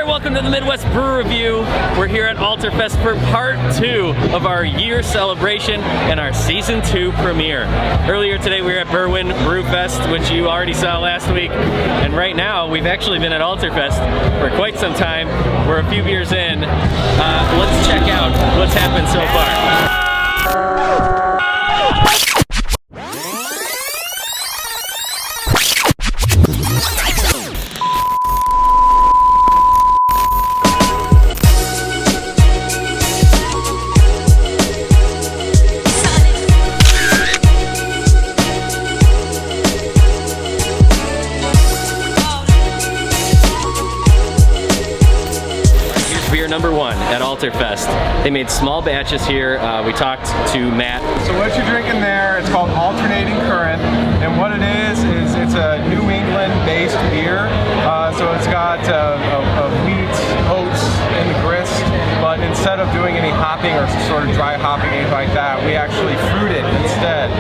there, welcome to the Midwest Brew Review. We're here at Alterfest for part 2 of our year celebration and our season 2 premiere. Earlier today we were at Berwyn Brewfest, which you already saw last week. And right now we've actually been at Alterfest for quite some time. We're a few beers in. Let's check out what's happened so far. Beer number 1 at Alterfest. They made small batches here. We talked to Matt. So what you're drinking there, it's called Alternating Current, and what it is it's a New England-based beer. So it's got wheat, oats, and the grist, but instead of doing any hopping or sort of dry hopping, anything like that, we actually fruit it instead.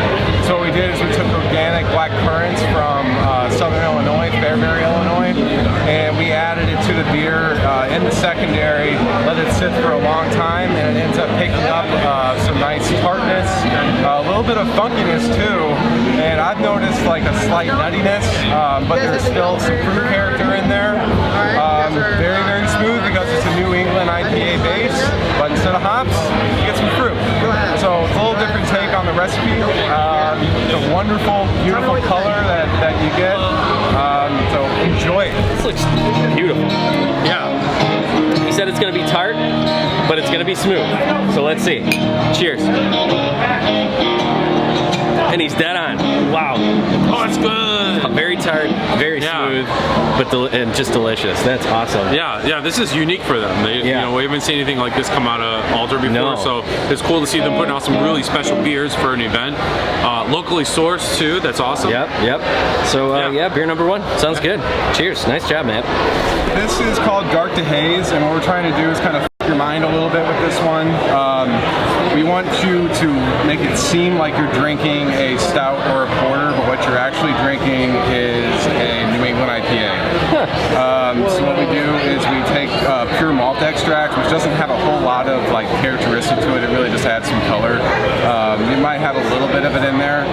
So what we did is we took organic black currants from Southern Illinois, Fairbury, Illinois, and we added it to the beer in the secondary, let it sit for a long time, and it ends up picking up some nice tartness, a little bit of funkiness too, and I've noticed like a slight nuttiness, but there's still some fruit character in there. Very, very smooth because it's a New England IPA base, but instead of hops, you get some fruit. So it's a little different take on the recipe. It's a wonderful, beautiful color that you get. So enjoy it. This looks beautiful. Yeah. He said it's going to be tart, but it's going to be smooth. So let's see. Cheers. And he's dead on. Wow. Oh, it's good. Very tart, very smooth, but and just delicious. That's awesome. Yeah, this is unique for them. You know, we haven't seen anything like this come out of Alter before, so it's cool to see them putting out some really special beers for an event. Locally sourced too. That's awesome. Yep. So yeah, beer number 1. Sounds good. Cheers. Nice job, Matt. This is called Dark to Haze, and what we're trying to do is kind of your mind a little bit with this one. We want you to make it seem like you're drinking a stout or a porter, but what you're actually drinking is a New England IPA. So what we do is we take pure malt extract, which doesn't have a whole lot of like characteristic to it. It really just adds some color. You might have a little bit of it in there,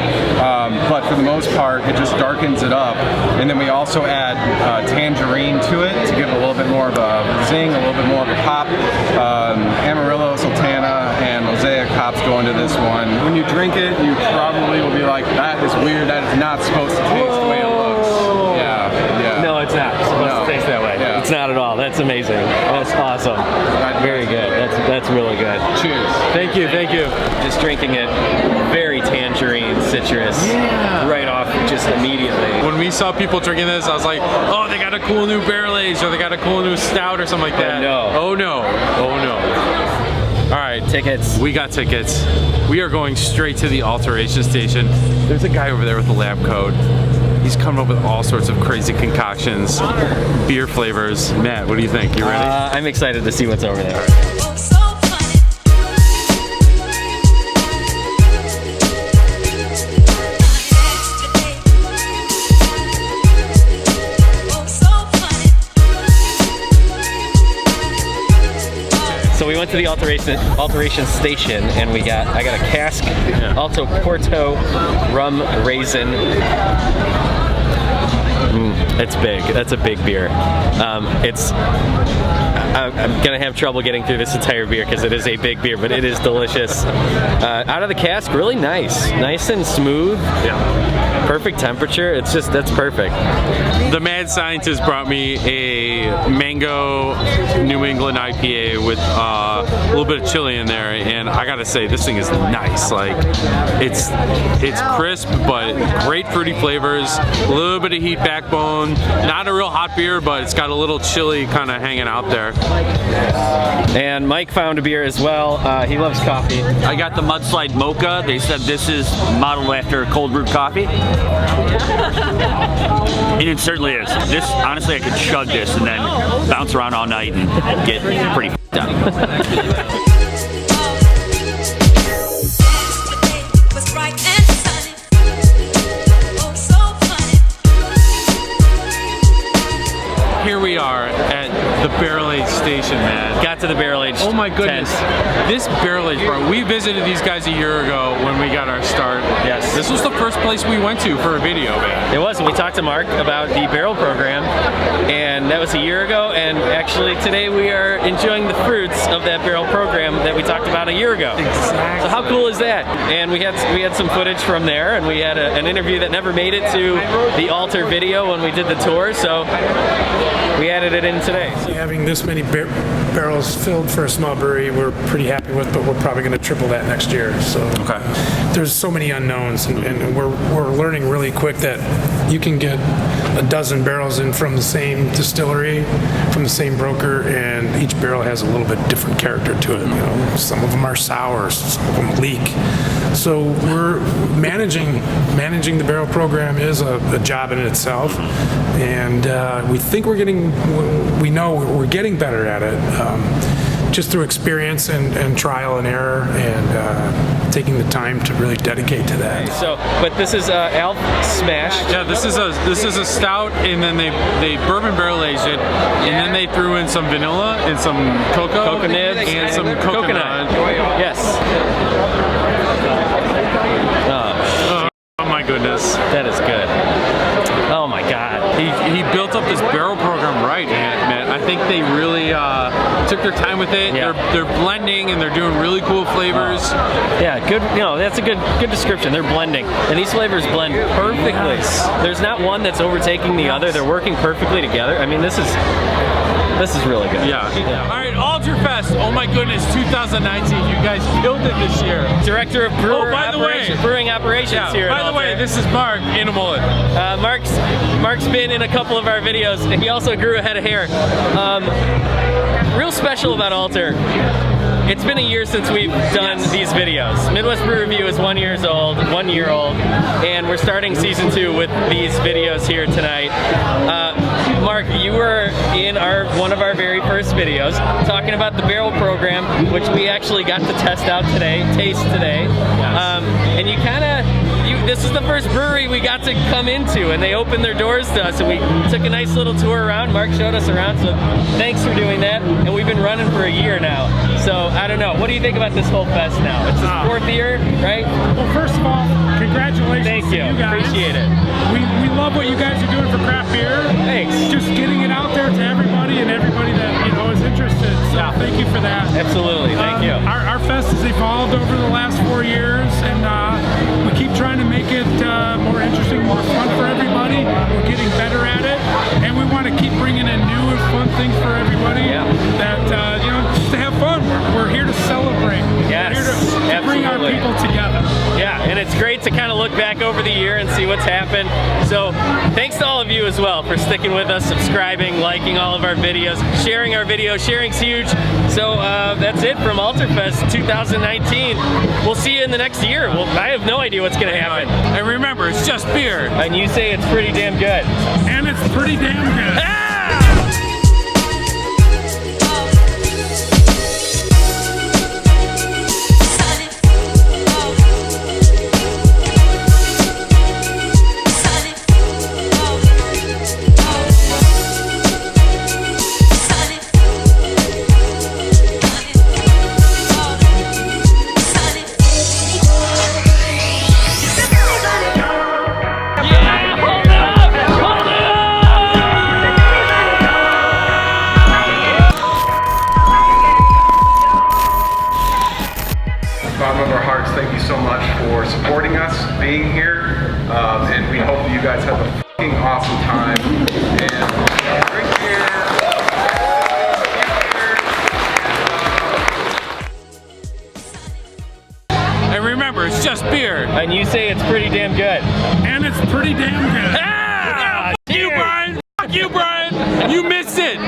but for the most part, it just darkens it up. And then we also add tangerine to it to give it a little bit more of a zing, a little bit more of a pop. Amarillo, Sultana, and Mosaic hops go into this one. When you drink it, you probably will be like, that is weird, that is not supposed to taste the way it looks. Yeah. No, it's not supposed to taste that way. Yeah. It's not at all. That's amazing. That's awesome. Very good. That's really good. Cheers. Thank you. Just drinking it, very tangerine, citrus, right off just immediately. When we saw people drinking this, I was like, oh, they got a cool new barrel aged, or they got a cool new stout or something like that. Oh no. All right, tickets. We got tickets. We are going straight to the Alteration Station. There's a guy over there with a lab coat. He's coming up with all sorts of crazy concoctions, beer flavors. Matt, what do you think? You ready? I'm excited to see what's over there. So we went to the Alteration Station, and I got a cask Alto Porto rum raisin. It's big. That's a big beer. I'm gonna have trouble getting through this entire beer because it is a big beer, but it is delicious. Out of the cask, really nice and smooth. Yeah. Perfect temperature. That's perfect. The mad scientist brought me a mango New England IPA with a little bit of chili in there, and I gotta say, this thing is nice. Like, it's crisp, but great fruity flavors, a little bit of heat backbone. Not a real hot beer, but it's got a little chili kind of hanging out there. And Mike found a beer as well. He loves coffee. I got the Mudslide Mocha. They said this is modeled after cold brewed coffee. And it certainly is. This, honestly, I could chug this and then bounce around all night and get pretty f***ed up. Here we are at the Barrel Age Station, man. Got to the Barrel Age. Oh my goodness. tent. This Barrel Age bar, we visited these guys a year ago when we got our start. Yes. This was the first place we went to for a video, man. It was, and we talked to Mark about the barrel program, and that was a year ago, and actually today we are enjoying the fruits of that barrel program that we talked about a year ago. Exactly. So how cool is that? And we had some footage from there, and we had an interview that never made it to the Alter video when we did the tour, so we added it in today. Having this many barrels filled for a small brewery, we're pretty happy with, but we're probably going to triple that next year. So there's so many unknowns, and we're learning really quick that you can get a dozen barrels in from the same distillery, from the same broker, and each barrel has a little bit different character to it. You know, some of them are sour, some of them leak. So we're managing the barrel program is a job in itself, and we think we know we're getting better at it, just through experience and trial and error, and taking the time to really dedicate to that. So, but this is Alf Smash. Yeah, this is a stout, and then they bourbon barrel aged it, and then they threw in some vanilla and some cocoa nibs and some coconut. Yes. Oh my goodness. That is good. Oh my God. He built up this barrel program right, man. I think they really took their time with it. Yeah. They're blending and they're doing really cool flavors. Yeah, good. You know, that's a good description. They're blending, and these flavors blend perfectly. Yes. There's not one that's overtaking the other. They're working perfectly together. I mean, this is really good. Yeah. All right, Alterfest. Oh my goodness, 2019. You guys killed it this year. Director of brewing operations here. By the way, this is Mark in a mullet. Mark's been in a couple of our videos, and he also grew a head of hair. Real special about Alter. It's been a year since we've done these videos. Midwest Brew Review is 1 year old, and we're starting season 2 with these videos here tonight. Mark, you were in one of our very first videos talking about the barrel program, which we actually got to taste today. Yes. And you this is the first brewery we got to come into, and they opened their doors to us, and we took a nice little tour around. Mark showed us around, so thanks for doing that. And we've been running for a year now. So I don't know. What do you think about this whole fest now? It's the 4th year, right? Well, first of all, congratulations Thank you. to you guys. Appreciate it. We love what you guys are doing for craft beer. Thanks. Just getting it out there to everybody and everybody that is interested. So thank you for that. Absolutely. Thank you. Our fest has evolved over the last 4 years, and we keep trying to make it more interesting, more fun for everybody. We're getting better at it, and we want to keep bringing in new and fun things for everybody. Yeah. That just to have fun. We're here to celebrate. Yes, We're here to bring our absolutely. people together. Yeah, and it's great to kind of look back over the year and see what's happened. So thanks to all of you as well for sticking with us, subscribing, liking all of our videos, sharing our videos. Sharing's huge. So that's it from Alterfest 2019. We'll see you in the next year. Well, I have no idea what's going to happen. And remember, it's just beer. And you say it's pretty damn good. And it's pretty damn good. Bottom of our hearts, thank you so much for supporting us, being here, and we hope you guys have a fucking awesome time. And drink beer. And remember, it's just beer. And you say it's pretty damn good. And it's pretty damn good. Fuck you, Brian. Fuck you, Brian. You missed it.